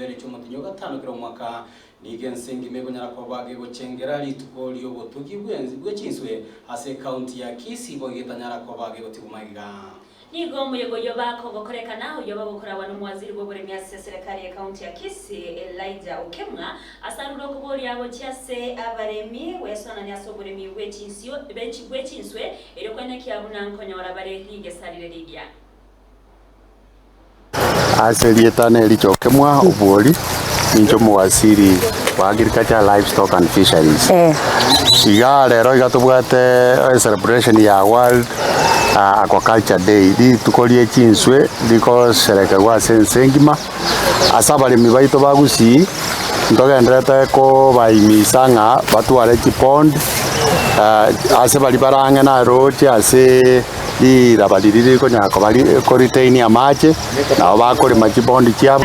bibere cy'umutinyo gatano kiro mwaka nigensengi megonyara kwa bage gochengera lituko lyo botugi bwenzi bwechinswe ase county ya Kisii bogitanyara kwa bage gotibumagiga nigo muyogoyo bako gokoreka naho yoba bokora wano mwaziri bw'uburemi ase serikali ya county ya Kisii Elijah Okemwa asaruro kubori abo cyase abaremi wesona ni asoburemi bwechinsyo bwechinswe ero kwene kyabuna nkonyora bare ligesarire ligia Aselietane Elijah Okemwa ubori ninjo muwaziri wa agriculture, livestock and fisheries. Iga lero igatubwate celebration ya World Aquaculture Day. Di tukolie chinswe diko serekerwa sensengima asabalimi baito bagusi ntogendrete ko bayimisanga batware chipond ase bali barange na road ase irabalirire ko nyako bali ko retain ya mache na bakore machipondi chiabo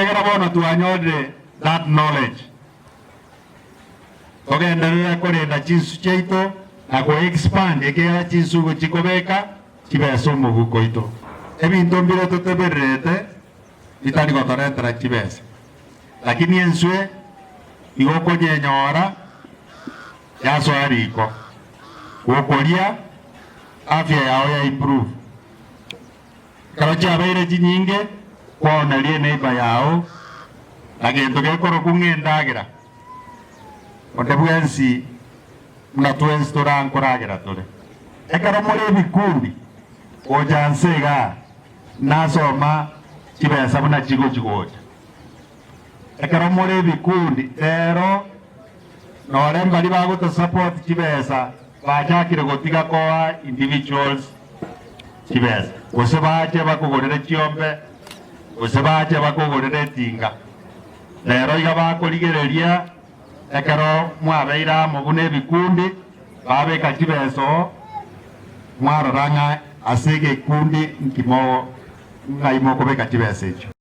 tuanyode that knowledge togenderera korenda chinsu cheito na ko expand ekera chinsu go chikobeka chibeso muguko ito ebinto mbire toteberete itani gotorentera chibese lakini enswe igoko nyenyora yaso ariko gokoria afya yao ya improve karocha baire jinyinge kwaona lie neighbor yao agento gekoro kungendagira onde bwensi mnatwensi torankoragira tole ekara muri bikundi ojansega nasoma chibesa buna chigo chigoja ekara muri bikundi ero nore mbali bago to support chibesa bajakire gotiga kwa individuals chibesa gose baje bakugorere chiombe gose baje bakugorere tinga lero iga bakorigereria ekero mwabeira mugune bikundi babeka chibeso mwaroranga asege kundi nkimo ngaimo kobeka chibeso echo.